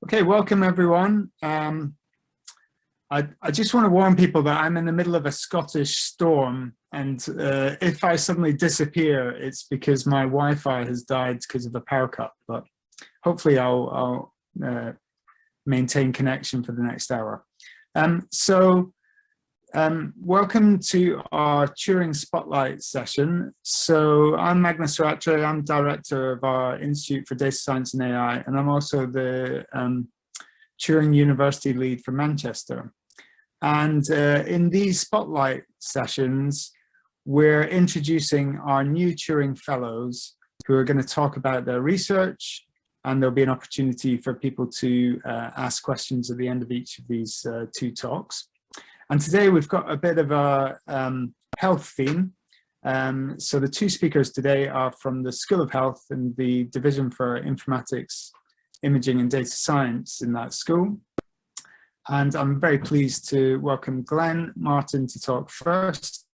Okay, welcome everyone. I just want to warn people that I'm in the middle of a Scottish storm, and if I suddenly disappear, it's because my Wi-Fi has died because of a power cut, but hopefully I'll maintain connection for the next hour. Welcome to our Turing Spotlight session. So I'm Magnus Ratre, I'm Director of our Institute for Data Science and AI, and I'm also the Turing University Lead for Manchester. And in these Spotlight sessions, we're introducing our new Turing Fellows who are going to talk about their research, and there'll be an opportunity for people to ask questions at the end of each of these two talks. And today we've got a bit of a health theme. So the two speakers today are from the School of Health and the Division for Informatics, Imaging and Data Science in that school. And I'm very pleased to welcome Glen Martin to talk first.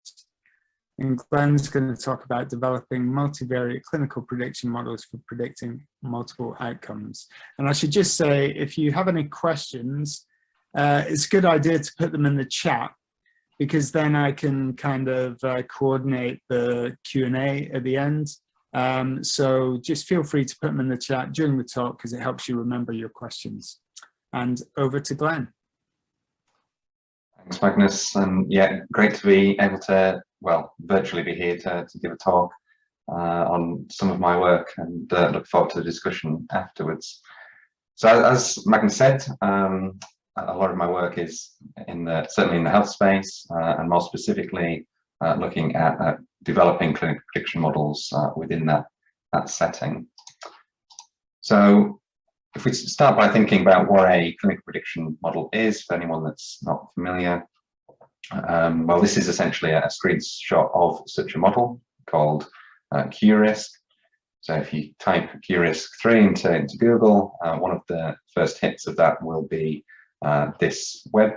And Glen's going to talk about developing multivariate clinical prediction models for predicting multiple outcomes. And I should just say, if you have any questions, it's a good idea to put them in the chat, because then I can kind of coordinate the Q&A at the end. So just feel free to put them in the chat during the talk, because it helps you remember your questions. And over to Glen. Thanks, Magnus. And yeah, great to be able to, well, virtually be here to give a talk on some of my work, and look forward to the discussion afterwards. So as Magnus said, a lot of my work is certainly in the health space, and more specifically looking at developing clinical prediction models within that setting. So if we start by thinking about what a clinical prediction model is, for anyone that's not familiar, well, this is essentially a screenshot of such a model called QRisk. So if you type QRisk3 into Google, one of the first hits of that will be this web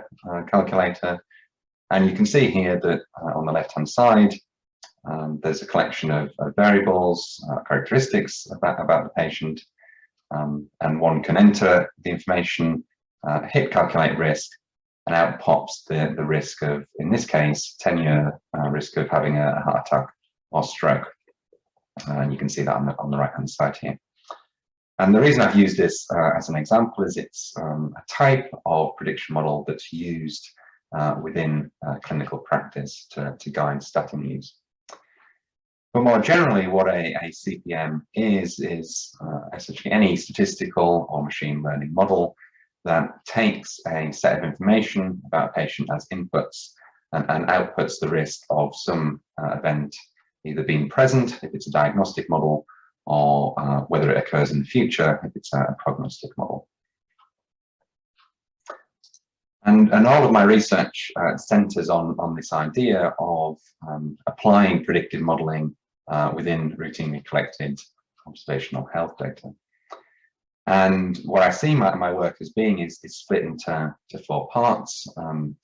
calculator, and you can see here that on the left-hand side there's a collection of variables, characteristics about the patient, and one can enter the information, hit calculate risk, and out pops the risk of, in this case, 10-year risk of having a heart attack or stroke, and you can see that on the right-hand side here. And the reason I've used this as an example is it's a type of prediction model that's used within clinical practice to guide statin use. But more generally, what a CPM is essentially any statistical or machine learning model that takes a set of information about a patient as inputs and outputs the risk of some event either being present, if it's a diagnostic model, or whether it occurs in the future if it's a prognostic model. And all of my research centers on this idea of applying predictive modeling within routinely collected observational health data. And what I see my work as being is split into four parts,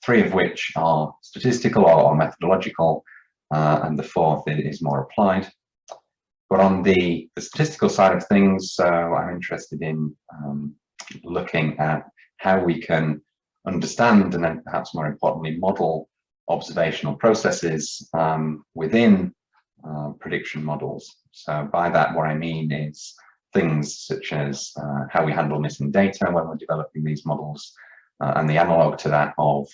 three of which are statistical or methodological, and the fourth is more applied. But on the statistical side of things, so I'm interested in looking at how we can understand, and then perhaps more importantly, model observational processes within prediction models. So by that, what I mean is things such as how we handle missing data when we're developing these models, and the analog to that of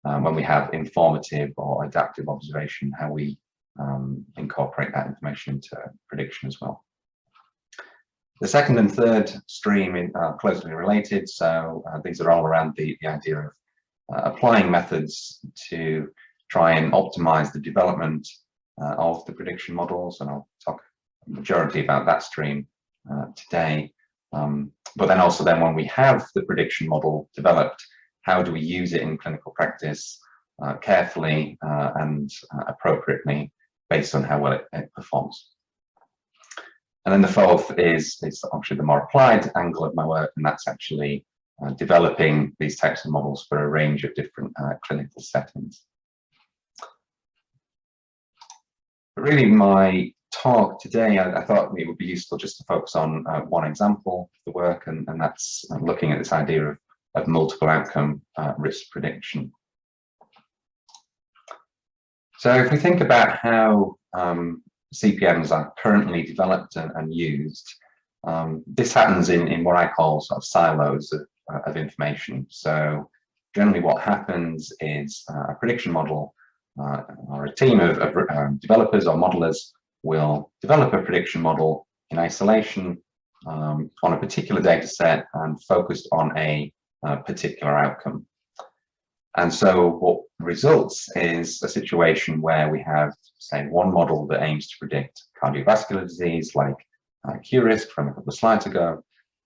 when we have informative or adaptive observation, how we incorporate that information into prediction as well. The second and third stream are closely related, so these are all around the idea of applying methods to try and optimize the development of the prediction models, and I'll talk a majority about that stream today. But then also when we have the prediction model developed, how do we use it in clinical practice carefully and appropriately, based on how well it performs. And then the fourth is actually the more applied angle of my work, and that's actually developing these types of models for a range of different clinical settings. But really my talk today, I thought it would be useful just to focus on one example of the work, and that's looking at this idea of multiple outcome risk prediction. So if we think about how CPMs are currently developed and used, this happens in what I call sort of silos of information. So generally what happens is a prediction model or a team of developers or modelers will develop a prediction model in isolation on a particular data set and focused on a particular outcome. And so what results is a situation where we have, say, one model that aims to predict cardiovascular disease, like Q risk from a couple of slides ago,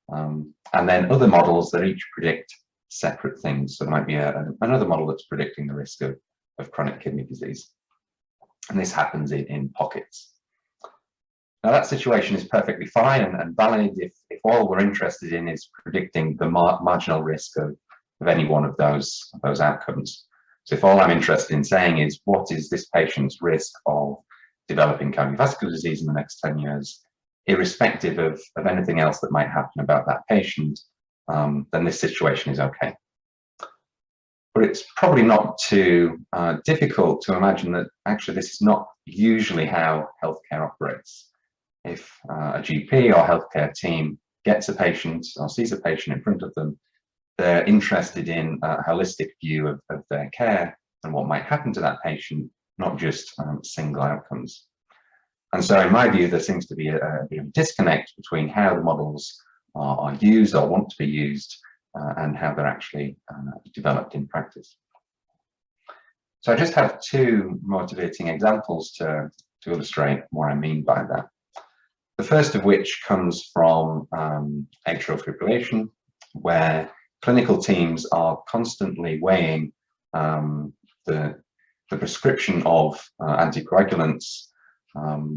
and then other models that each predict separate things. So there might be another model that's predicting the risk of chronic kidney disease. And this happens in pockets. Now that situation is perfectly fine and valid if all we're interested in is predicting the marginal risk of any one of those outcomes. So if all I'm interested in saying is what is this patient's risk of developing cardiovascular disease in the next 10 years, irrespective of anything else that might happen about that patient, then this situation is okay. But it's probably not too difficult to imagine that actually this is not usually how healthcare operates. If a GP or healthcare team gets a patient or sees a patient in front of them, they're interested in a holistic view of their care and what might happen to that patient, not just single outcomes. And so in my view, there seems to be a bit of a disconnect between how the models are used or want to be used and how they're actually developed in practice. So I just have two motivating examples to illustrate what I mean by that. The first of which comes from atrial fibrillation, where clinical teams are constantly weighing the prescription of anticoagulants,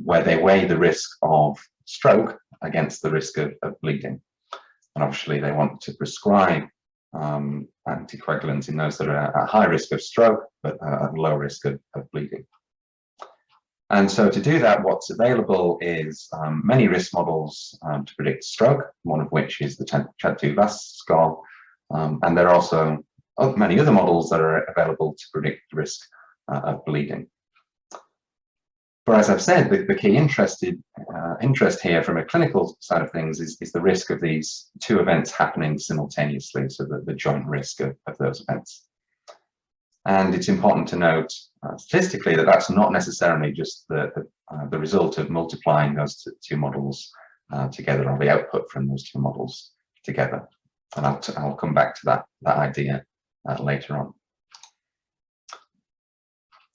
where they weigh the risk of stroke against the risk of bleeding. And obviously they want to prescribe anticoagulants in those that are at high risk of stroke, but at low risk of bleeding. And so to do that, what's available is many risk models to predict stroke, one of which is the CHA2-VAS score. And there are also many other models that are available to predict the risk of bleeding. But as I've said, the key interest here from a clinical side of things is the risk of these two events happening simultaneously, so the joint risk of those events. And it's important to note statistically that that's not necessarily just the result of multiplying those two models together, or the output from those two models together. And I'll come back to that idea later on.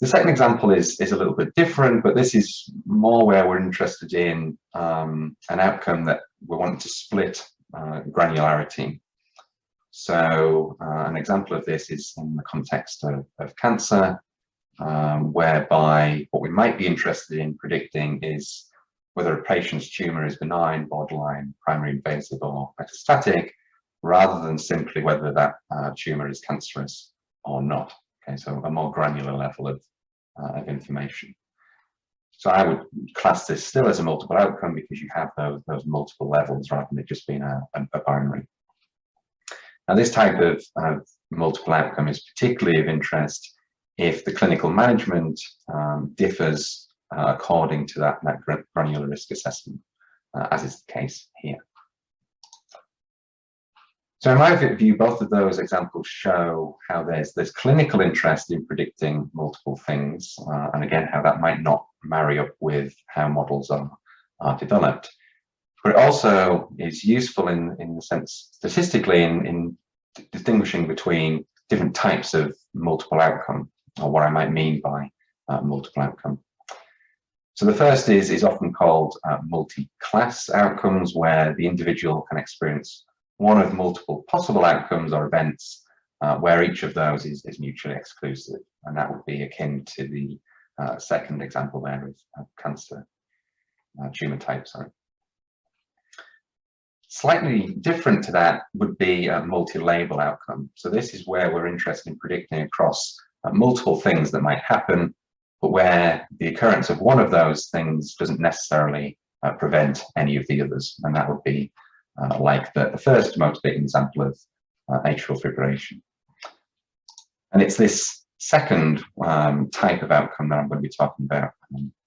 The second example is a little bit different, but this is more where we're interested in an outcome that we want to split granularity. So an example of this is in the context of cancer, whereby what we might be interested in predicting is whether a patient's tumour is benign, borderline, primary invasive, or metastatic, rather than simply whether that tumour is cancerous or not. Okay, so a more granular level of information. So I would class this still as a multiple outcome because you have those multiple levels rather than it just being a binary. Now this type of multiple outcome is particularly of interest if the clinical management differs according to that granular risk assessment, as is the case here. So in my view, both of those examples show how there's clinical interest in predicting multiple things, and again, how that might not marry up with how models are developed. But it also is useful in the sense, statistically, in distinguishing between different types of multiple outcome, or what I might mean by multiple outcome. So the first is often called multi-class outcomes, where the individual can experience one of multiple possible outcomes or events where each of those is mutually exclusive. And that would be akin to the second example there of cancer, tumour type, sorry. Slightly different to that would be a multi-label outcome. So this is where we're interested in predicting across multiple things that might happen, but where the occurrence of one of those things doesn't necessarily prevent any of the others. And that would be like the first motivating example of atrial fibrillation. And it's this second type of outcome that I'm going to be talking about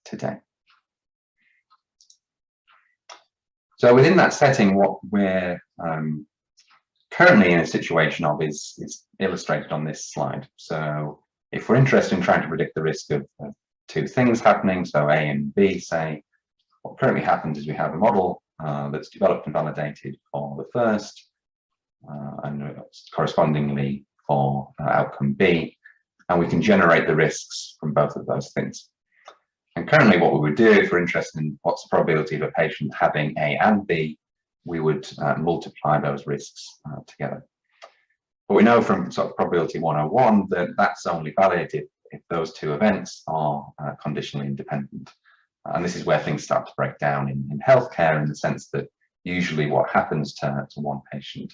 today. So within that setting, what we're currently in a situation of is illustrated on this slide. So if we're interested in trying to predict the risk of two things happening, so A and B, say, what currently happens is we have a model that's developed and validated for the first, and correspondingly for outcome B, and we can generate the risks from both of those things. And currently what we would do, if we're interested in what's the probability of a patient having A and B, we would multiply those risks together. But we know from sort of probability 101 that that's only valid if those two events are conditionally independent. And this is where things start to break down in healthcare, in the sense that usually what happens to one patient,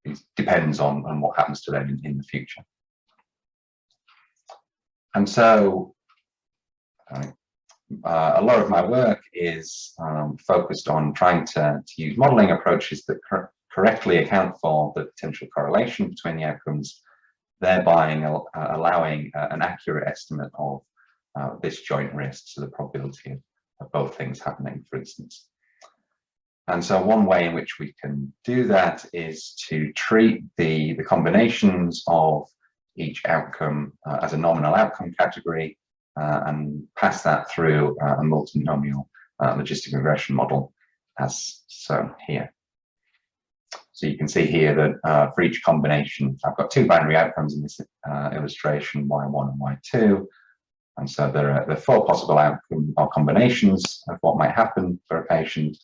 it depends on what happens to them in the future. And so a lot of my work is focused on trying to use modeling approaches that correctly account for the potential correlation between the outcomes, thereby allowing an accurate estimate of this joint risk, so the probability of both things happening, for instance. And so one way in which we can do that is to treat the combinations of each outcome as a nominal outcome category and pass that through a multinomial logistic regression model, as shown here. So you can see here that for each combination, I've got two binary outcomes in this illustration, Y1 and Y2. And so there are four possible outcome or combinations of what might happen for a patient.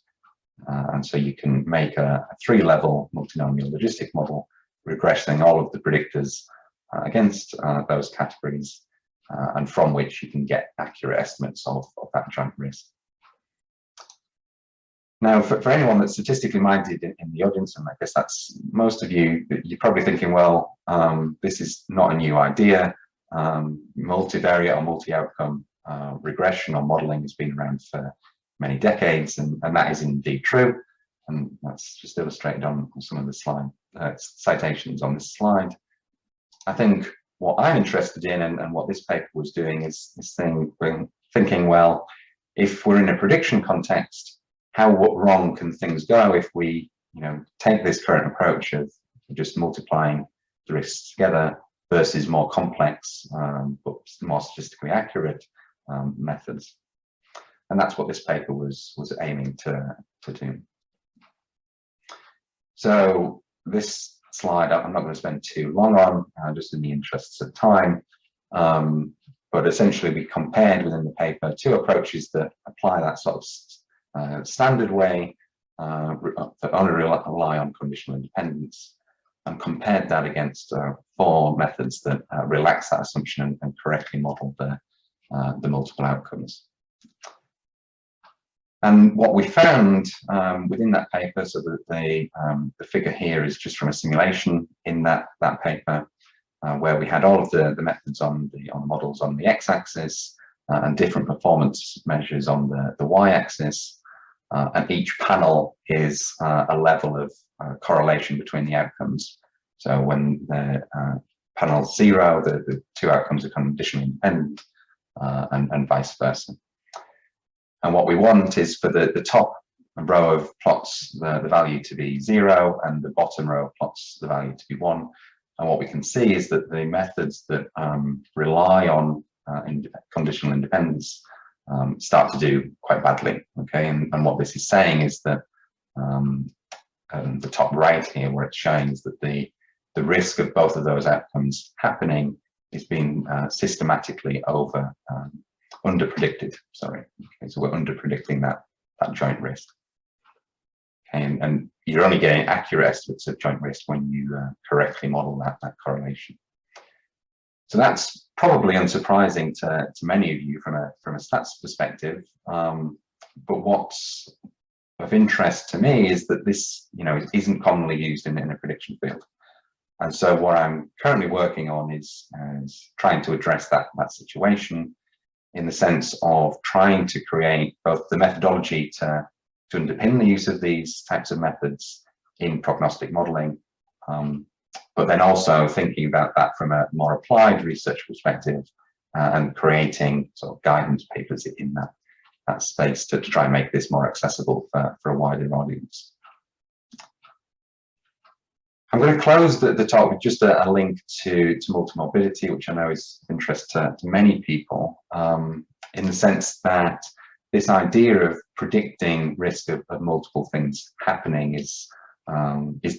And so you can make a three-level multinomial logistic model, regressing all of the predictors against those categories, and from which you can get accurate estimates of that joint risk. Now, for anyone that's statistically minded in the audience, and I guess that's most of you, you're probably thinking, well, this is not a new idea. Multivariate or multi-outcome regression or modeling has been around for many decades, and that is indeed true. And that's just illustrated on some of the slide citations on this slide. I think what I'm interested in, and what this paper was doing, is thinking, well, if we're in a prediction context, how wrong can things go if we take this current approach of just multiplying the risks together versus more complex but more statistically accurate methods. And that's what this paper was aiming to do. So this slide I'm not going to spend too long on, just in the interests of time, but essentially we compared within the paper two approaches that apply that sort of standard way that only rely on conditional independence, and compared that against four methods that relax that assumption and correctly model the multiple outcomes. And what we found within that paper, so that the figure here is just from a simulation in that paper, where we had all of the methods on the models on the x-axis and different performance measures on the y-axis, and each panel is a level of correlation between the outcomes. So when the panel 0, the two outcomes are conditionally independent, and vice versa. And what we want is for the top row of plots the value to be 0, and the bottom row of plots the value to be 1. And what we can see is that the methods that rely on conditional independence start to do quite badly. Okay, and what this is saying is that the top right here, where it's showing, is that the risk of both of those outcomes happening is being systematically under-predicted. Sorry. Okay, so we're under-predicting that joint risk. Okay, and you're only getting accurate estimates of joint risk when you correctly model that correlation. So that's probably unsurprising to many of you from a stats perspective. But what's of interest to me is that this, isn't commonly used in a prediction field. And so what I'm currently working on is trying to address that situation in the sense of trying to create both the methodology to underpin the use of these types of methods in prognostic modeling, but then also thinking about that from a more applied research perspective and creating sort of guidance papers in that space to try and make this more accessible for a wider audience. I'm going to close the talk with just a link to multi-morbidity, which I know is of interest to many people, in the sense that this idea of predicting risk of multiple things happening is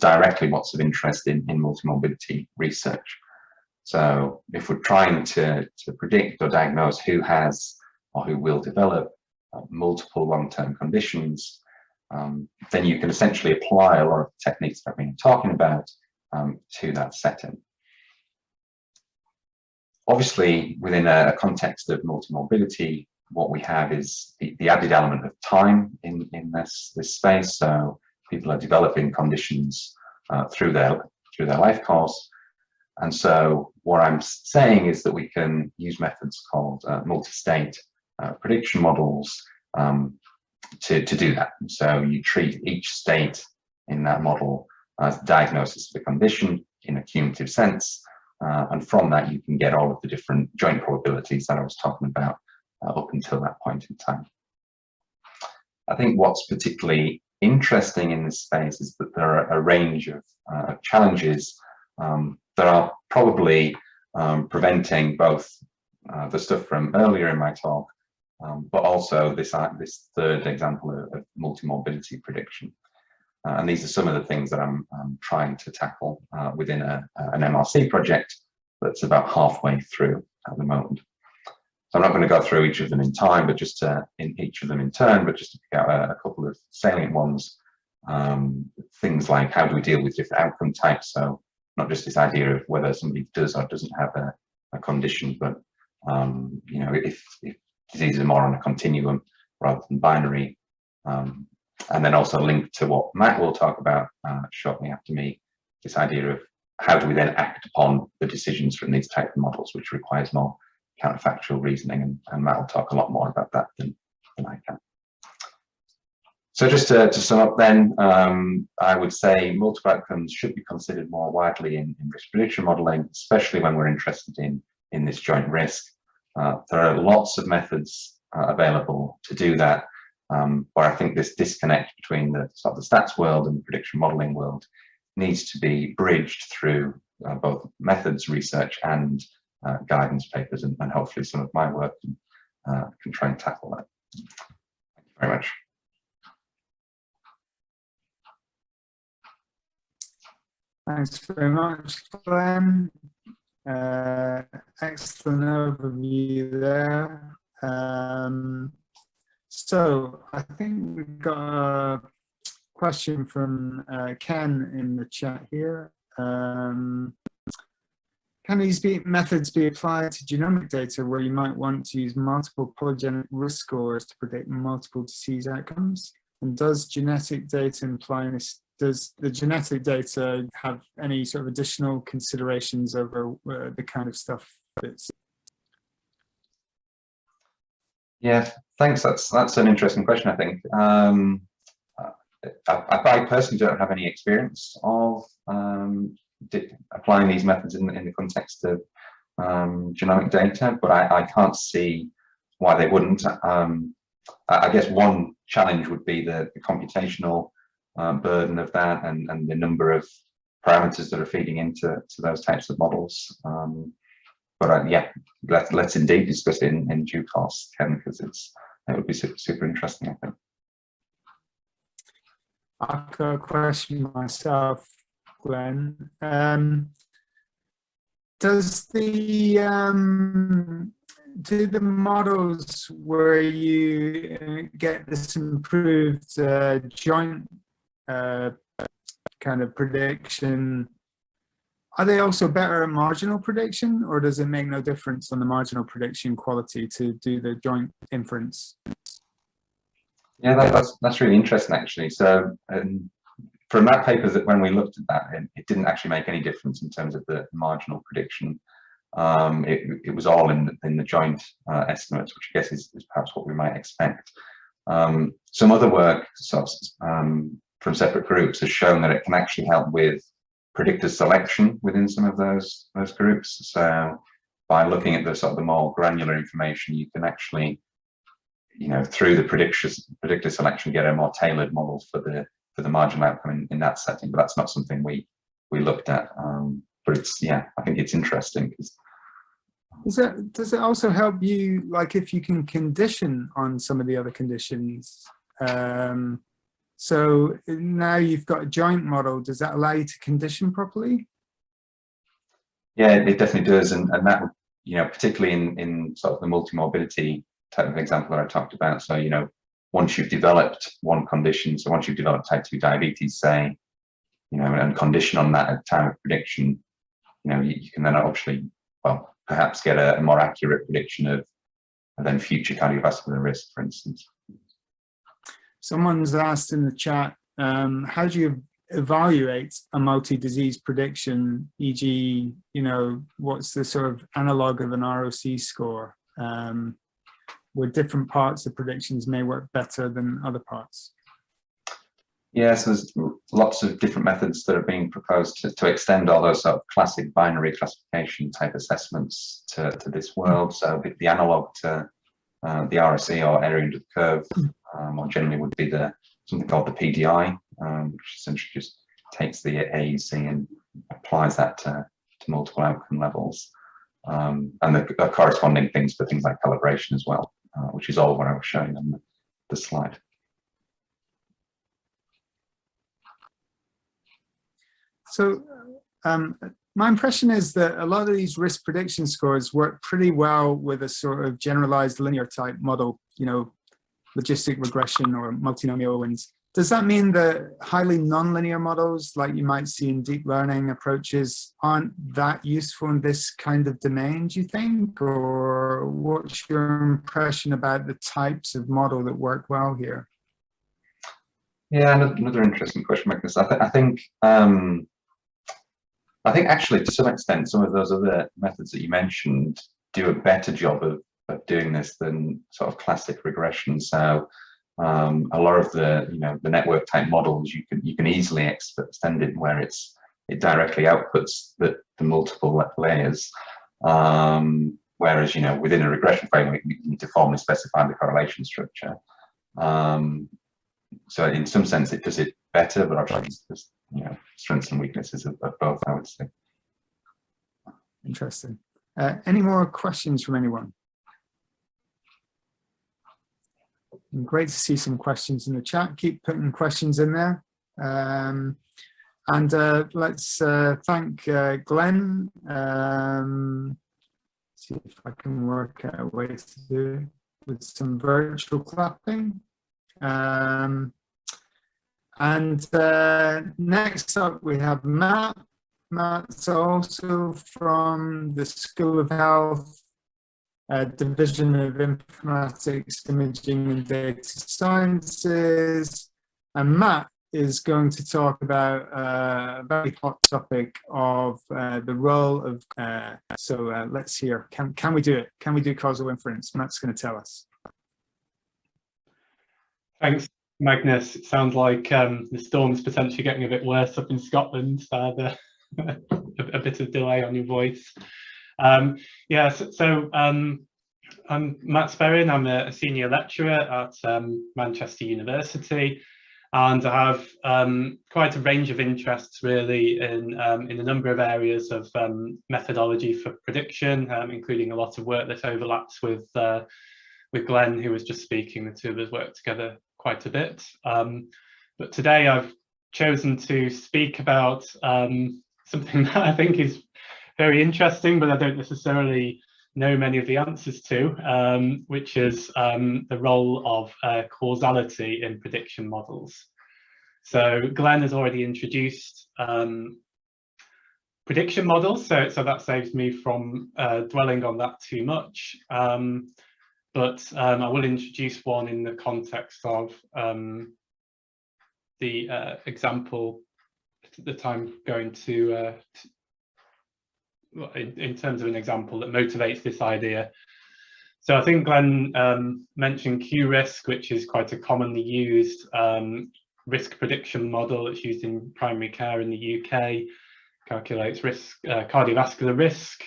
directly what's of interest in multi-morbidity research. So if we're trying to predict or diagnose who has or who will develop multiple long-term conditions, then you can essentially apply a lot of the techniques that I've been talking about to that setting. Obviously, within a context of multi-morbidity, what we have is the added element of time in this space. So people are developing conditions through their life course. And so what I'm saying is that we can use methods called multi-state prediction models to do that. So you treat each state in that model as diagnosis of the condition in a cumulative sense, and from that you can get all of the different joint probabilities that I was talking about up until that point in time. I think what's particularly interesting in this space is that there are a range of challenges that are probably preventing both the stuff from earlier in my talk, but also this third example of multi-morbidity prediction. And these are some of the things that I'm trying to tackle within an MRC project that's about halfway through at the moment. So I'm not going to go through each of them in time, but just in each of them in turn, but just to pick out a couple of salient ones. Things like how do we deal with different outcome types? So not just this idea of whether somebody does or doesn't have a condition, but you know, if diseases are more on a continuum rather than binary. And then also linked to what Matt will talk about shortly after me, this idea of how do we then act upon the decisions from these type of models, which requires more counterfactual reasoning, and Matt will talk a lot more about that than I can. So just to sum up then, I would say multiple outcomes should be considered more widely in risk prediction modeling, especially when we're interested in this joint risk. There are lots of methods available to do that, but I think this disconnect between the stats world and the prediction modeling world needs to be bridged through both methods research and guidance papers, and hopefully some of my work can try and tackle that. Thank you very much. Thanks very much, Glenn. Excellent overview there. So I think we've got a question from Ken in the chat here. Can these methods be applied to genomic data where you might want to use multiple polygenic risk scores to predict multiple disease outcomes? And does genetic data imply does the genetic data have any sort of additional considerations over the kind of stuff that's... Yeah, thanks. That's an interesting question, I think. I personally don't have any experience of applying these methods in the context of genomic data, but I can't see why they wouldn't. I guess one challenge would be the computational burden of that and the number of parameters that are feeding into those types of models. But yeah, let's indeed discuss it in due course, Ken, because it would be super interesting, I think. I've got a question myself, Glenn. Does do the models where you get this improved joint kind of prediction, are they also better at marginal prediction, or does it make no difference on the marginal prediction quality to do the joint inference? Yeah, that's really interesting, actually. So from that paper, that when we looked at that, it didn't actually make any difference in terms of the marginal prediction. It was all in the joint estimates, which I guess is perhaps what we might expect. Some other work from separate groups has shown that it can actually help with predictor selection within some of those groups. So by looking at the more granular information, you can actually, through the predictor selection, get a more tailored model for the marginal outcome in that setting. But that's not something we looked at. But I think it's interesting. Does it also help you, like, if you can condition on some of the other conditions? So now you've got a joint model, does that allow you to condition properly? Yeah, it definitely does, and that, particularly in sort of the multi-morbidity type of example that I talked about. So, once you've developed one condition, so once you've developed type 2 diabetes, say, and condition on that at time of prediction, you can then obviously, perhaps get a more accurate prediction of then future cardiovascular risk, for instance. Someone's asked in the chat, how do you evaluate a multi-disease prediction, e.g., what's the sort of analog of an ROC score, where different parts of predictions may work better than other parts? Yes, there's lots of different methods that are being proposed to extend all those sort of classic binary classification type assessments to this world. So the analog to the ROC, or area under the curve, more generally would be something called the PDI, which essentially just takes the AUC and applies that to multiple outcome levels, and the corresponding things for things like calibration as well, which is all what I was showing on the slide. So my impression is that a lot of these risk prediction scores work pretty well with a sort of generalized linear type model, logistic regression or multinomial wins. Does that mean that highly nonlinear models, like you might see in deep learning approaches, aren't that useful in this kind of domain, do you think? Or what's your impression about the types of model that work well here? Yeah, another interesting question, Magnus. I think actually, to some extent, some of those other methods that you mentioned do a better job of doing this than sort of classic regression. So a lot of the network type models, you can easily extend it where it directly outputs the multiple layers. Whereas within a regression framework, you need to formally specify the correlation structure. So in some sense, it does it better, but obviously there's strengths and weaknesses of both, I would say. Interesting. Any more questions from anyone? Great to see some questions in the chat. Keep putting questions in there. And let's thank Glen. See if I can work out a way to do it with some virtual clapping. And next up we have Matt. Matt's also from the School of Health, Division of Informatics, Imaging and Data Sciences. And Matt is going to talk about a very hot topic of the role of, let's hear, can we do it? Can we do causal inference? Matt's going to tell us. Thanks, Magnus. It sounds like the storm's potentially getting a bit worse up in Scotland. So a bit of delay on your voice. I'm Matt Sperrin. I'm a senior lecturer at Manchester University, and I have quite a range of interests really in a number of areas of methodology for prediction, including a lot of work that overlaps with Glen, who was just speaking. The two of us work together quite a bit. But today I've chosen to speak about something that I think is very interesting, but I don't necessarily know many of the answers to, which is the role of causality in prediction models. So Glen has already introduced prediction models, so that saves me from dwelling on that too much. But I will introduce one in the context of the example that I'm going to in terms of an example that motivates this idea. So I think Glen mentioned Q-risk, which is quite a commonly used risk prediction model. It's used in primary care in the UK, calculates risk, cardiovascular risk.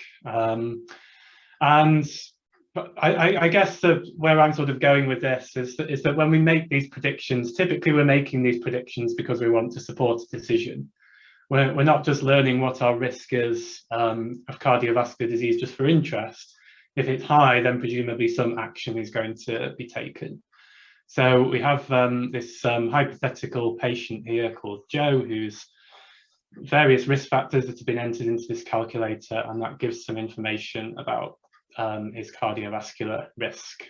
But I guess that where I'm sort of going with this is that when we make these predictions, typically we're making these predictions because we want to support a decision. We're not just learning what our risk is of cardiovascular disease just for interest. If it's high, then presumably some action is going to be taken. So we have this hypothetical patient here called Joe, who's various risk factors that have been entered into this calculator, and that gives some information about his cardiovascular risk.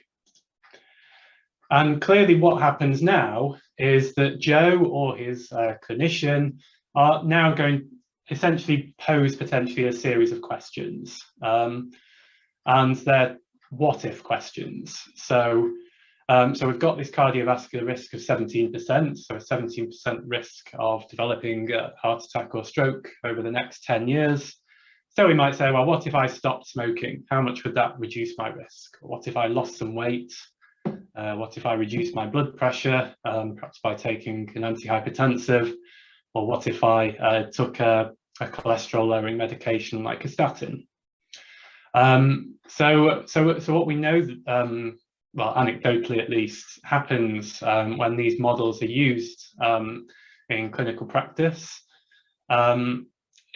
And clearly what happens now is that Joe or his clinician are now going to essentially pose potentially a series of questions. And they're what if questions. So we've got this cardiovascular risk of 17%, so a 17% risk of developing a heart attack or stroke over the next 10 years. So we might say, well, what if I stopped smoking? How much would that reduce my risk? What if I lost some weight? What if I reduced my blood pressure, perhaps by taking an antihypertensive? Or what if I took a cholesterol-lowering medication like a statin? So what we know that, well, anecdotally at least, happens when these models are used in clinical practice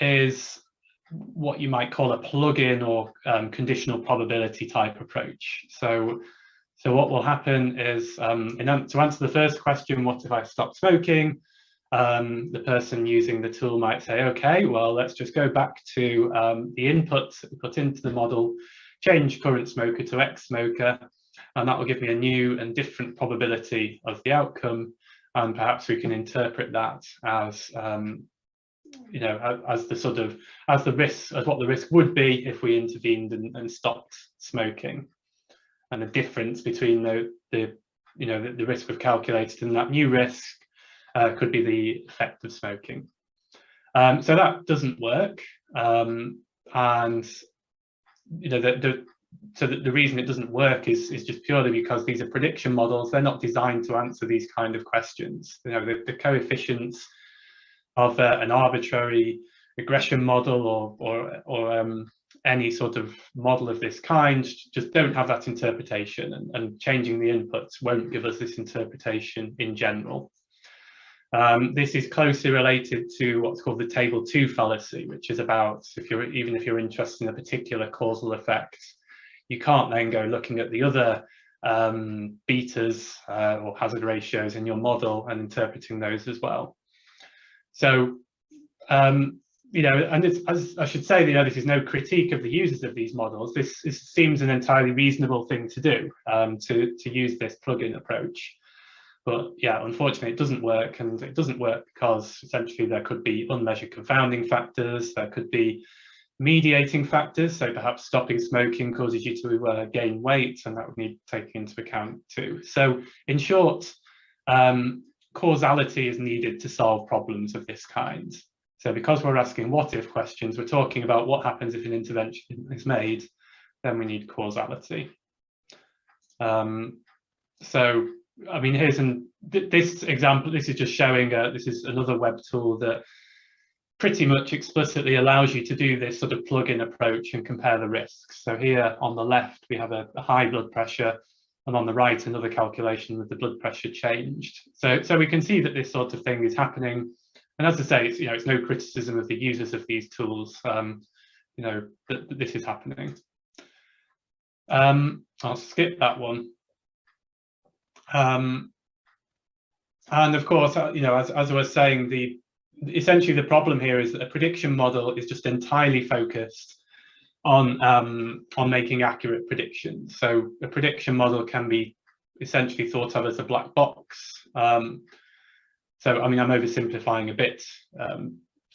is what you might call a plug-in or conditional probability type approach. So what will happen is, to answer the first question, what if I stop smoking? The person using the tool might say, okay, well, let's just go back to the inputs that we put into the model, change current smoker to ex-smoker, and that will give me a new and different probability of the outcome. And perhaps we can interpret that as, you know, as what the risk would be if we intervened and stopped smoking. And the difference between the risk we've calculated and that new risk could be the effect of smoking. So that doesn't work, and you know the reason it doesn't work is just purely because these are prediction models. They're not designed to answer these kind of questions. You know, the coefficients of an arbitrary regression model or any sort of model of this kind just don't have that interpretation, and changing the inputs won't give us this interpretation in general. This is closely related to what's called the table 2 fallacy, which is about even if you're interested in a particular causal effect, you can't then go looking at the other betas or hazard ratios in your model and interpreting those as well. So, you know, and as I should say, you know, this is no critique of the users of these models. This seems an entirely reasonable thing to do, to use this plug-in approach. But yeah, unfortunately, it doesn't work, and it doesn't work because essentially there could be unmeasured confounding factors, there could be mediating factors, so perhaps stopping smoking causes you to gain weight, and that would need taken into account too. So in short, causality is needed to solve problems of this kind. So because we're asking what if questions, we're talking about what happens if an intervention is made, then we need causality. So I mean, this example, this is just showing, this is another web tool that pretty much explicitly allows you to do this sort of plug-in approach and compare the risks. So here on the left, we have a high blood pressure, and on the right, another calculation with the blood pressure changed. So we can see that this sort of thing is happening. And as I say, it's, you know, it's no criticism of the users of these tools, you know, that this is happening. I'll skip that one. And of course, you know, as I was saying, essentially the problem here is that a prediction model is just entirely focused on making accurate predictions. So a prediction model can be essentially thought of as a black box. So I mean, I'm oversimplifying a bit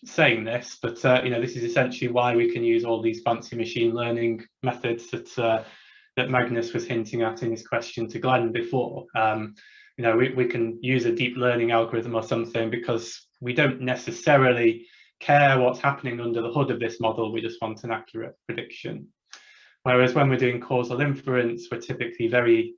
saying this, but you know, this is essentially why we can use all these fancy machine learning methods that Magnus was hinting at in his question to Glen before. you know, we can use a deep learning algorithm or something because we don't necessarily care what's happening under the hood of this model. We just want an accurate prediction. Whereas when we're doing causal inference, we're typically very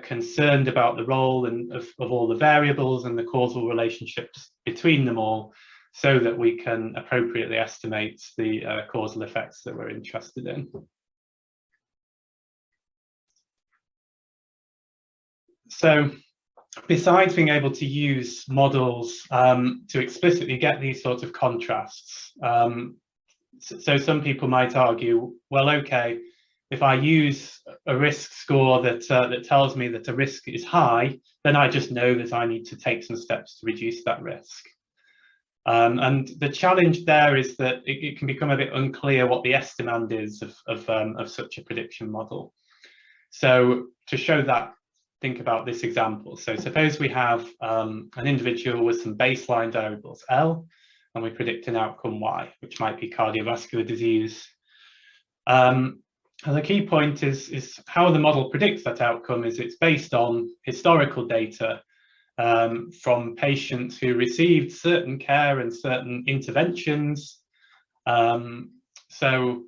concerned about the role of all the variables and the causal relationships between them all, so that we can appropriately estimate the causal effects that we're interested in. So besides being able to use models to explicitly get these sorts of contrasts, so some people might argue, well, okay, if I use a risk score that tells me that a risk is high, then I just know that I need to take some steps to reduce that risk. And the challenge there is that it can become a bit unclear what the estimand is of such a prediction model. So to show that, think about this example. So suppose we have an individual with some baseline variables L, and we predict an outcome Y, which might be cardiovascular disease. And the key point is how the model predicts that outcome is it's based on historical data from patients who received certain care and certain interventions. So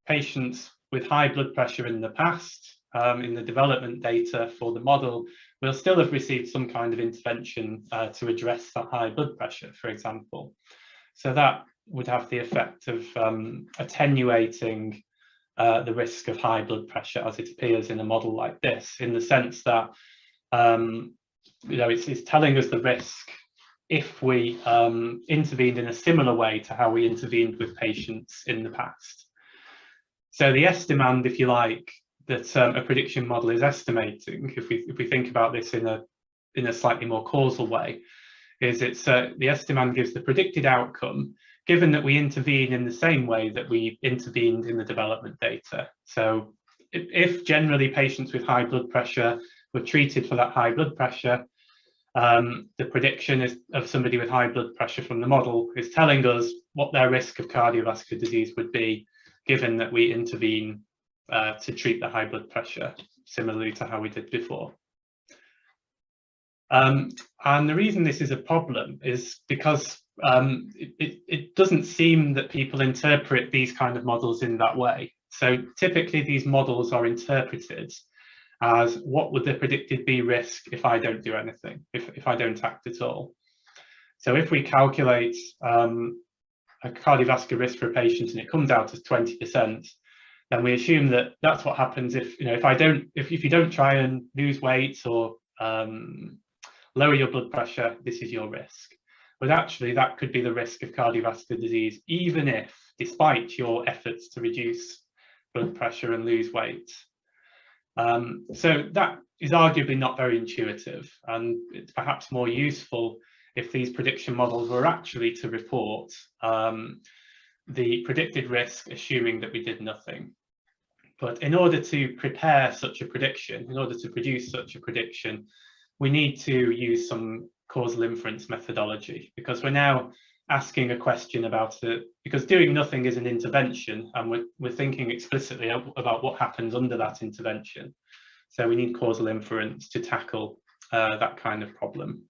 patients with high blood pressure in the past, in the development data for the model, will still have received some kind of intervention to address that high blood pressure, for example. So that would have the effect of attenuating the risk of high blood pressure as it appears in a model like this, in the sense that you know, it's telling us the risk if we intervened in a similar way to how we intervened with patients in the past. So the estimand, if you like, that a prediction model is estimating, if we think about this in a slightly more causal way, is it's the estimand gives the predicted outcome given that we intervene in the same way that we intervened in the development data. So if generally patients with high blood pressure were treated for that high blood pressure, the prediction of somebody with high blood pressure from the model is telling us what their risk of cardiovascular disease would be, given that we intervene to treat the high blood pressure, similarly to how we did before. And the reason this is a problem is because it doesn't seem that people interpret these kind of models in that way. So typically these models are interpreted as what would the predicted be risk if I don't do anything, if I don't act at all. So if we calculate a cardiovascular risk for a patient and it comes out as 20%, then we assume that that's what happens if, you know, if you don't try and lose weight or lower your blood pressure, this is your risk. But actually that could be the risk of cardiovascular disease, even if, despite your efforts to reduce blood pressure and lose weight. So that is arguably not very intuitive, and it's perhaps more useful if these prediction models were actually to report the predicted risk, assuming that we did nothing. But in order to prepare such a prediction, in order to produce such a prediction, we need to use some causal inference methodology, because we're now asking a question about it, because doing nothing is an intervention, and we're thinking explicitly about what happens under that intervention. So we need causal inference to tackle that kind of problem.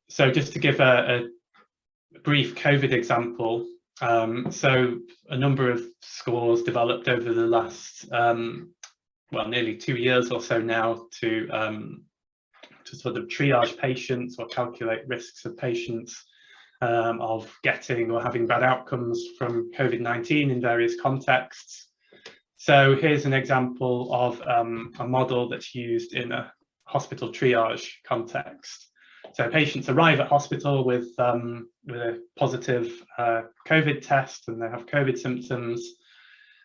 So just to give a brief COVID example, so a number of scores developed over the last well, nearly 2 years or so now to sort of triage patients or calculate risks of patients of getting or having bad outcomes from COVID-19 in various contexts. So here's an example of a model that's used in a hospital triage context. So patients arrive at hospital with a positive COVID test, and they have COVID symptoms.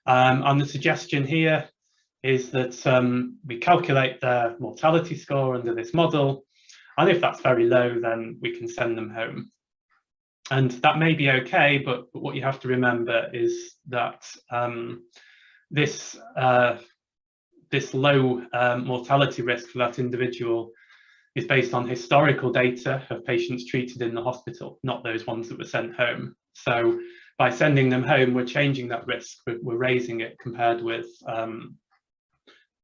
And the suggestion here is that we calculate their mortality score under this model, and if that's very low, then we can send them home. And that may be okay, but what you have to remember is that this low mortality risk for that individual is based on historical data of patients treated in the hospital, not those ones that were sent home. So by sending them home, we're changing that risk, we're raising it compared with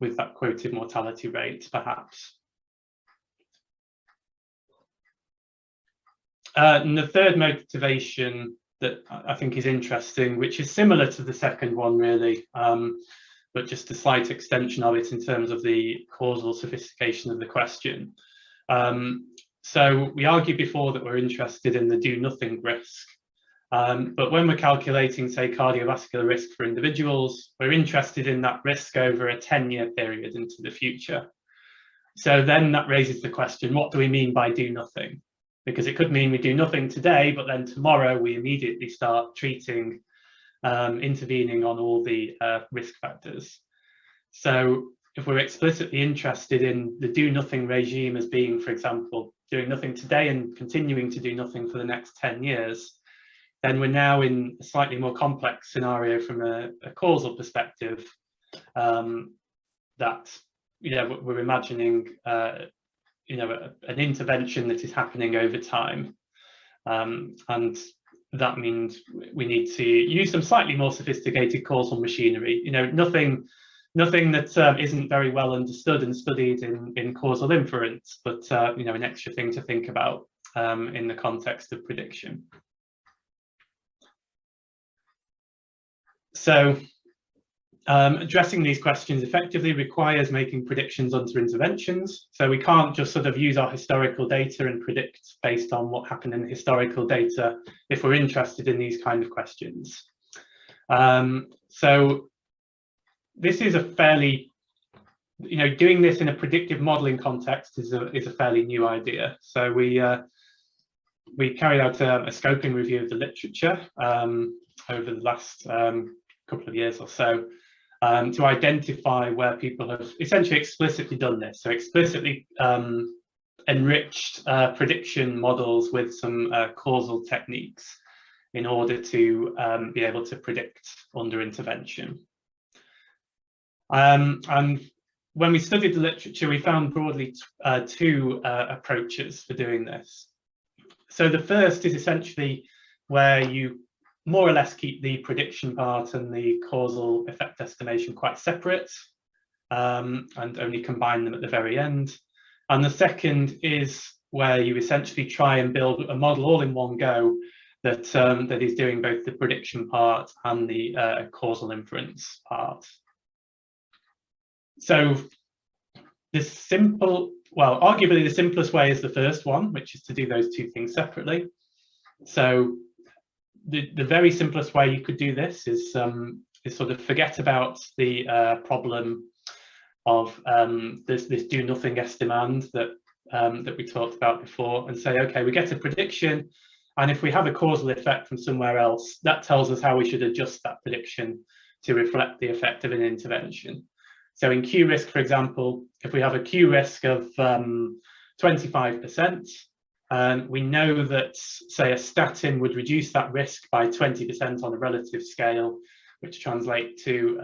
with that quoted mortality rate, perhaps. And the third motivation that I think is interesting, which is similar to the second one really, but just a slight extension of it in terms of the causal sophistication of the question. So we argued before that we're interested in the do-nothing risk, but when we're calculating, say, cardiovascular risk for individuals, we're interested in that risk over a 10-year period into the future. So then that raises the question, what do we mean by do-nothing? Because it could mean we do nothing today, but then tomorrow we immediately start treating, intervening on all the risk factors. So if we're explicitly interested in the do-nothing regime as being, for example, doing nothing today and continuing to do nothing for the next 10 years, then we're now in a slightly more complex scenario from a causal perspective, that we're imagining an intervention that is happening over time, and that means we need to use some slightly more sophisticated causal machinery. Nothing that isn't very well understood and studied in causal inference, but an extra thing to think about in the context of prediction. So addressing these questions effectively requires making predictions under interventions. So we can't just sort of use our historical data and predict based on what happened in historical data if we're interested in these kind of questions. So this is a fairly, doing this in a predictive modeling context is a fairly new idea. So we carried out a scoping review of the literature over the last couple of years or so, to identify where people have essentially explicitly done this. So explicitly enriched prediction models with some causal techniques in order to be able to predict under intervention. And when we studied the literature, we found broadly two approaches for doing this. So the first is essentially where you more or less keep the prediction part and the causal effect estimation quite separate, and only combine them at the very end. And the second is where you essentially try and build a model all in one go that that is doing both the prediction part and the causal inference part. So arguably the simplest way is the first one, which is to do those two things separately. So the very simplest way you could do this is sort of forget about the problem of this do nothing estimand that we talked about before, and say, okay, we get a prediction, and if we have a causal effect from somewhere else, that tells us how we should adjust that prediction to reflect the effect of an intervention. So in Q risk, for example, if we have a Q risk of 25%, we know that, say, a statin would reduce that risk by 20% on a relative scale, which translates to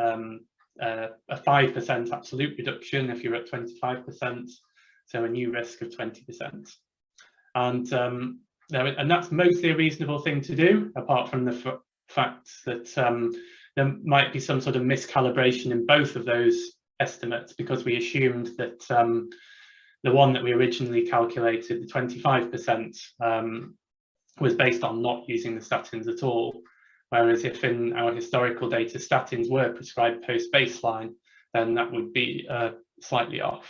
a 5% absolute reduction if you're at 25%, so a new risk of 20%. And that's mostly a reasonable thing to do, apart from the fact that there might be some sort of miscalibration in both of those estimates, because we assumed that the one that we originally calculated, the 25%, was based on not using the statins at all. Whereas if in our historical data statins were prescribed post-baseline, then that would be slightly off.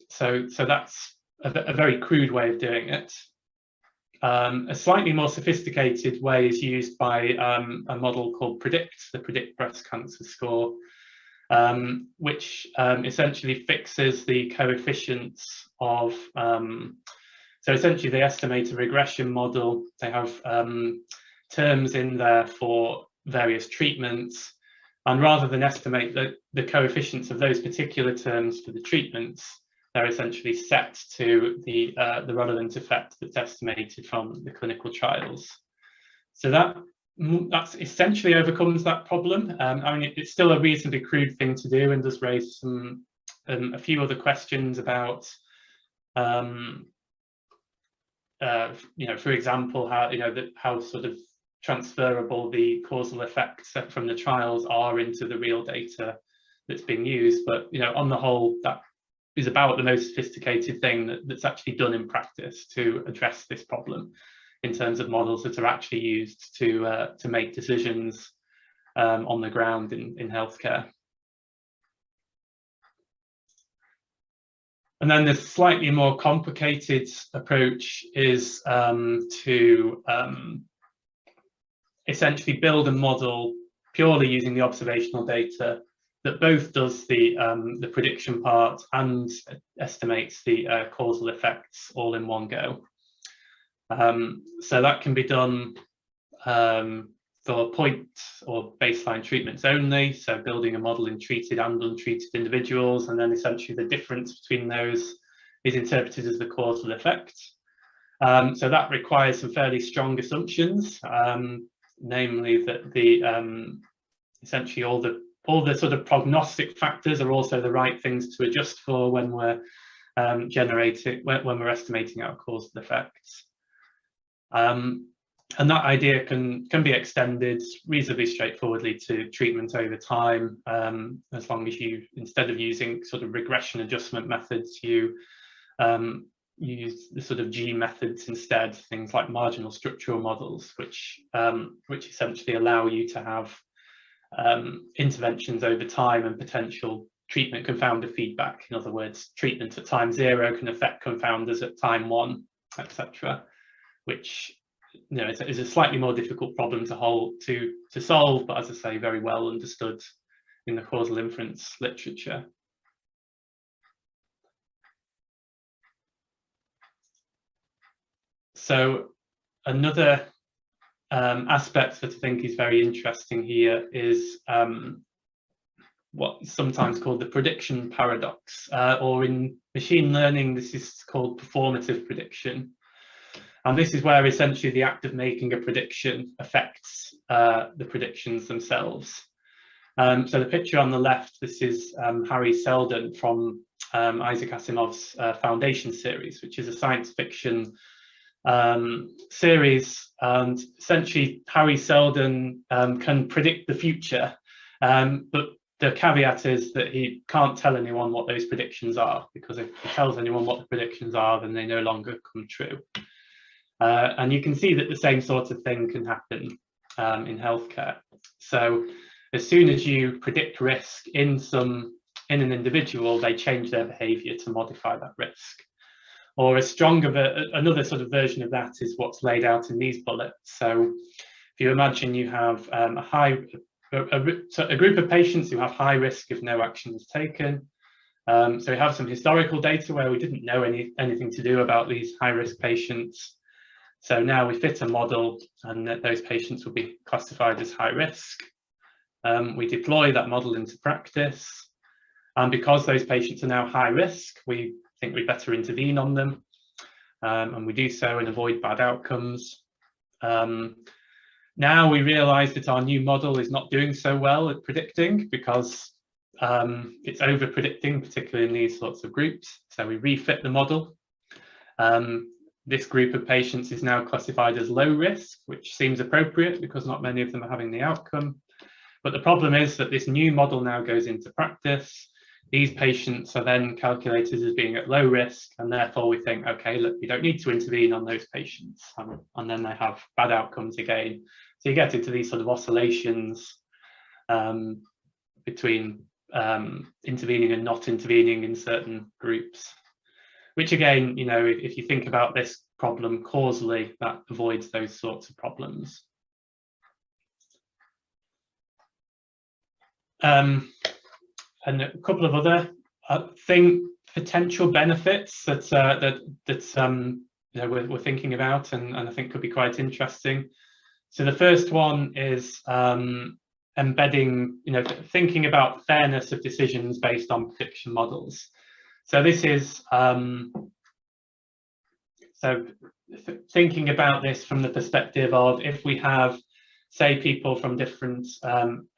So that's a very crude way of doing it. A slightly more sophisticated way is used by a model called PREDICT, the PREDICT breast cancer score, which essentially fixes the coefficients of, so essentially they estimate a regression model. They have terms in there for various treatments, and rather than estimate the coefficients of those particular terms for the treatments, they're essentially set to the relevant effect that's estimated from the clinical trials. So that's essentially overcomes that problem. I mean, it's still a reasonably crude thing to do, and does raise some a few other questions about, for example, how sort of transferable the causal effects from the trials are into the real data that's being used, but on the whole, that is about the most sophisticated thing that's actually done in practice to address this problem in terms of models that are actually used to make decisions on the ground in healthcare. And then the slightly more complicated approach is to essentially build a model purely using the observational data that both does the prediction part and estimates the causal effects all in one go. So that can be done for point or baseline treatments only, so building a model in treated and untreated individuals, and then essentially the difference between those is interpreted as the causal effect. So that requires some fairly strong assumptions, namely that the essentially all the sort of prognostic factors are also the right things to adjust for when we're when we're estimating our causal effects. And that idea can be extended reasonably straightforwardly to treatment over time, as long as you, instead of using sort of regression adjustment methods, you use the sort of G methods instead, things like marginal structural models, which essentially allow you to have interventions over time and potential treatment confounder feedback. In other words, treatment at time 0 can affect confounders at time 1, etc., which is a slightly more difficult problem to solve, but as I say, very well understood in the causal inference literature. So another aspect that I think is very interesting here is what's sometimes called the prediction paradox, or in machine learning, this is called performative prediction. And this is where essentially the act of making a prediction affects the predictions themselves. So the picture on the left, this is Harry Seldom from Isaac Asimov's Foundation series, which is a science fiction series. And essentially Harry Seldom can predict the future, but the caveat is that he can't tell anyone what those predictions are, because if he tells anyone what the predictions are, then they no longer come true. And you can see that the same sort of thing can happen in healthcare. So as soon as you predict risk in an individual, they change their behavior to modify that risk. Or another sort of version of that is what's laid out in these bullets. So if you imagine you have a group of patients who have high risk if no action is taken. So we have some historical data where we didn't know anything to do about these high risk patients. So now we fit a model and that those patients will be classified as high risk. We deploy that model into practice. And because those patients are now high risk, we think we better intervene on them. And we do so and avoid bad outcomes. Now we realize that our new model is not doing so well at predicting, because it's over predicting, particularly in these sorts of groups. So we refit the model. This group of patients is now classified as low risk, which seems appropriate because not many of them are having the outcome. But the problem is that this new model now goes into practice. These patients are then calculated as being at low risk, and therefore we think, okay, look, we don't need to intervene on those patients, and then they have bad outcomes again. So you get into these sort of oscillations between intervening and not intervening in certain groups, which again, if you think about this problem causally, that avoids those sorts of problems. And a couple of other potential benefits that we're thinking about, and I think could be quite interesting. So the first one is embedding, thinking about fairness of decisions based on prediction models. So this is thinking about this from the perspective of, if we have, say, people from different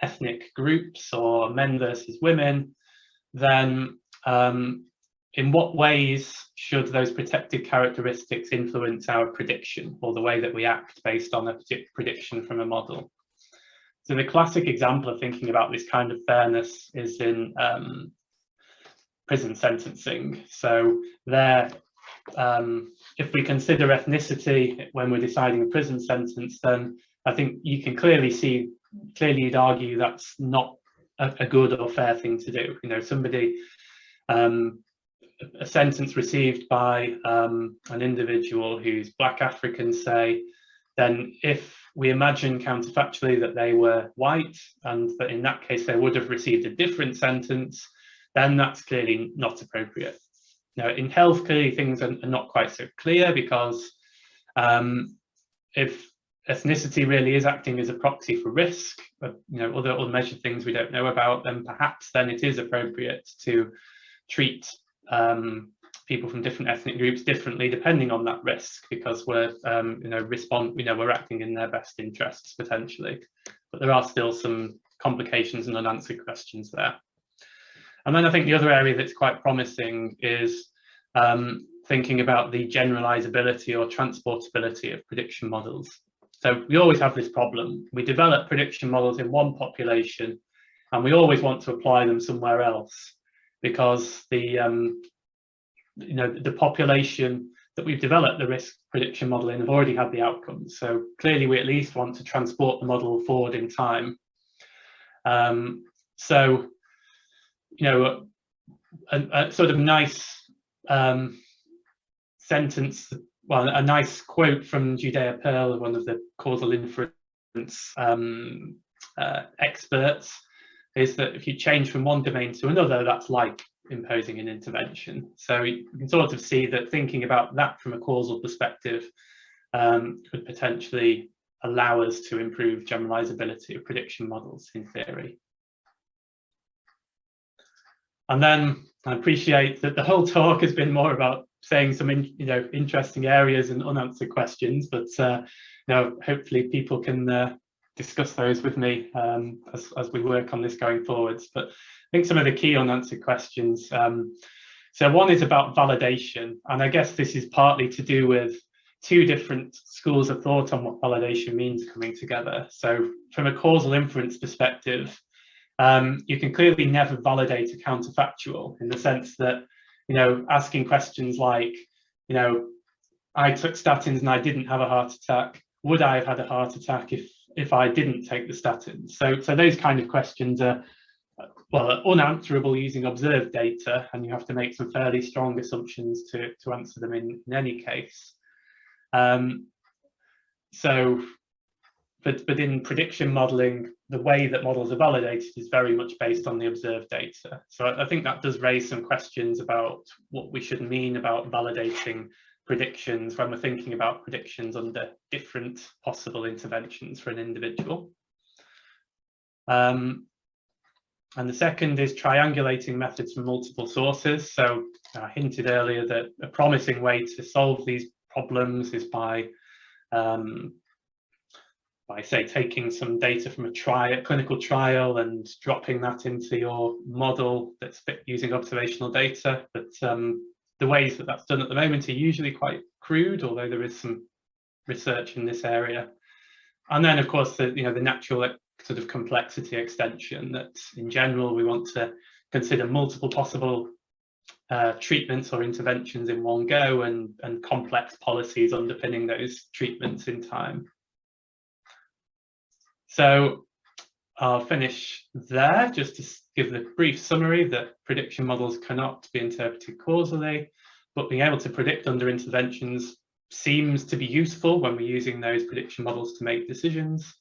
ethnic groups or men versus women, then in what ways should those protected characteristics influence our prediction, or the way that we act based on a particular prediction from a model? So the classic example of thinking about this kind of fairness is in prison sentencing. So there, if we consider ethnicity when we're deciding a prison sentence, then I think you can clearly you'd argue that's not a good or fair thing to do. You know, somebody, a sentence received by an individual who's Black African, say, then if we imagine counterfactually that they were white and that in that case they would have received a different sentence, then that's clearly not appropriate. Now, in health, clearly things are not quite so clear, because if ethnicity really is acting as a proxy for risk, but other measured things we don't know about, then perhaps then it is appropriate to treat people from different ethnic groups differently depending on that risk, because we're we're acting in their best interests potentially. But there are still some complications and unanswered questions there. And then I think the other area that's quite promising is thinking about the generalizability or transportability of prediction models. So we always have this problem. We develop prediction models in one population and we always want to apply them somewhere else, because the population that we've developed the risk prediction model in have already had the outcomes. So clearly we at least want to transport the model forward in time. A sort of nice sentence, well, a nice quote from Judea Pearl, one of the causal inference experts, is that if you change from one domain to another, that's like imposing an intervention. So you can sort of see that thinking about that from a causal perspective could potentially allow us to improve generalizability of prediction models in theory. And then I appreciate that the whole talk has been more about saying some interesting areas and unanswered questions, but hopefully people can discuss those with me as we work on this going forwards. But I think some of the key unanswered questions. So one is about validation, and I guess this is partly to do with two different schools of thought on what validation means coming together. So from a causal inference perspective, you can clearly never validate a counterfactual, in the sense that, asking questions like, I took statins and I didn't have a heart attack. Would I have had a heart attack if I didn't take the statins? So those kind of questions are, well, unanswerable using observed data, and you have to make some fairly strong assumptions to answer them in any case. But in prediction modeling, the way that models are validated is very much based on the observed data. So I think that does raise some questions about what we should mean about validating predictions when we're thinking about predictions under different possible interventions for an individual. And the second is triangulating methods from multiple sources. So I hinted earlier that a promising way to solve these problems is by say taking some data from a clinical trial and dropping that into your model that's using observational data. But the ways that that's done at the moment are usually quite crude, although there is some research in this area. And then of course the natural sort of complexity extension, that in general we want to consider multiple possible treatments or interventions in one go, and complex policies underpinning those treatments in time. So I'll finish there, just to give the brief summary that prediction models cannot be interpreted causally, but being able to predict under interventions seems to be useful when we're using those prediction models to make decisions.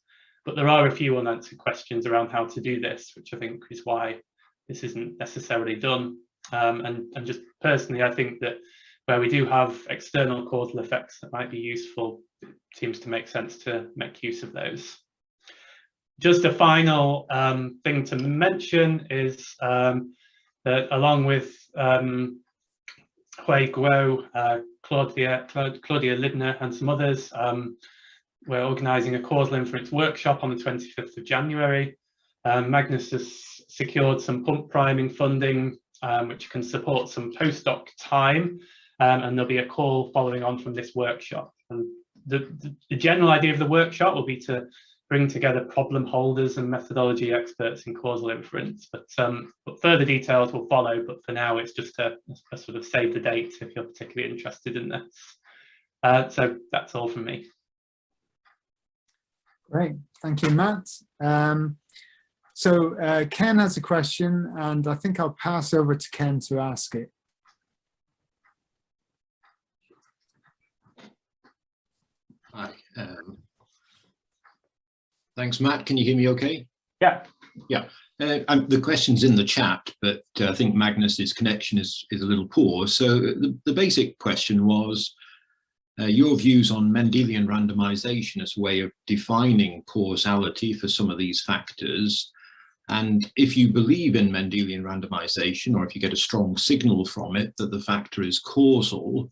But there are a few unanswered questions around how to do this, which I think is why this isn't necessarily done. And just personally, I think that where we do have external causal effects that might be useful, it seems to make sense to make use of those. Just a final thing to mention is that along with Hui Guo, Claudia Lidner and some others, we're organising a causal inference workshop on the 25th of January. Magnus has secured some pump priming funding, which can support some postdoc time, and there'll be a call following on from this workshop. And the general idea of the workshop will be to bring together problem holders and methodology experts in causal inference. But further details will follow. But for now, it's just a sort of save the date if you're particularly interested in this. So that's all from me. Great, thank you, Matt. So Ken has a question, and I think I'll pass over to Ken to ask it. Hi. Thanks, Matt. Can you hear me okay? Yeah. Yeah. The question's in the chat, but I think Magnus's connection is a little poor. So the basic question was your views on Mendelian randomization as a way of defining causality for some of these factors. And if you believe in Mendelian randomization, or if you get a strong signal from it that the factor is causal,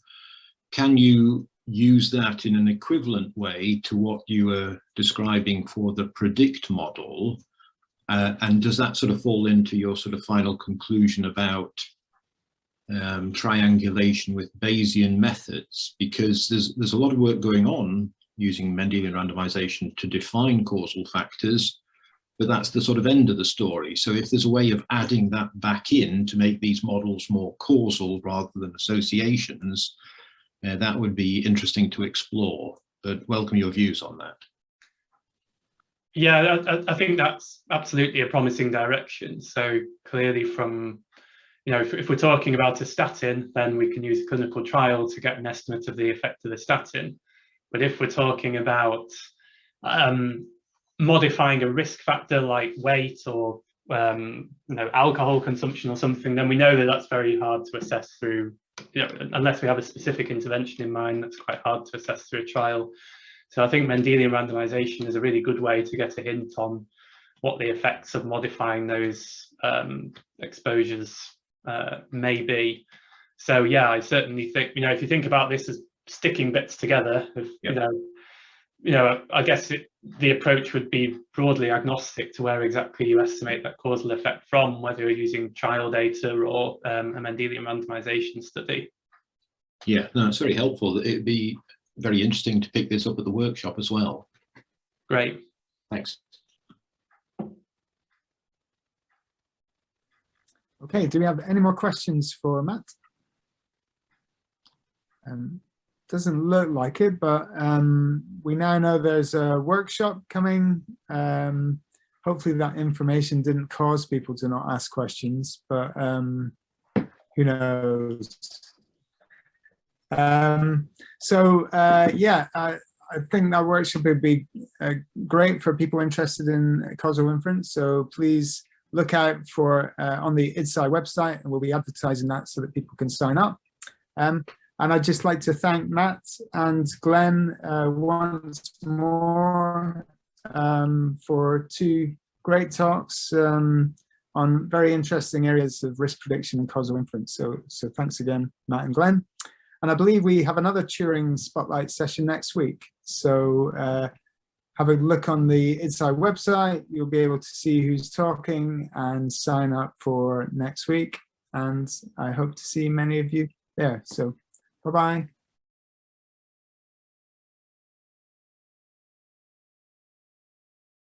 can you use that in an equivalent way to what you were describing for the predict model? And does that sort of fall into your sort of final conclusion about triangulation with Bayesian methods? Because there's a lot of work going on using Mendelian randomization to define causal factors, but that's the sort of end of the story. So if there's a way of adding that back in to make these models more causal rather than associations, that would be interesting to explore, but welcome your views on that. Yeah, I think that's absolutely a promising direction. So clearly from, if we're talking about a statin, then we can use a clinical trial to get an estimate of the effect of the statin. But if we're talking about modifying a risk factor like weight or alcohol consumption or something, then we know that that's very hard to assess through, unless we have a specific intervention in mind, that's quite hard to assess through a trial. So I think Mendelian randomization is a really good way to get a hint on what the effects of modifying those exposures may be. So yeah, I certainly think, if you think about this as sticking bits together, I guess the approach would be broadly agnostic to where exactly you estimate that causal effect from, whether you're using trial data or a Mendelian randomization study. Yeah, no, it's very helpful. It'd be very interesting to pick this up at the workshop as well. Great. Thanks. Okay, do we have any more questions for Matt? Doesn't look like it, but we now know there's a workshop coming. Hopefully that information didn't cause people to not ask questions, but who knows? Yeah, I think that workshop would be great for people interested in causal inference. So please look out for on the IDSI website, and we'll be advertising that so that people can sign up. And I'd just like to thank Matt and Glenn once more for two great talks on very interesting areas of risk prediction and causal inference. So thanks again, Matt and Glenn. And I believe we have another Turing Spotlight session next week. So have a look on the IDSI website. You'll be able to see who's talking and sign up for next week. And I hope to see many of you there. So bye-bye.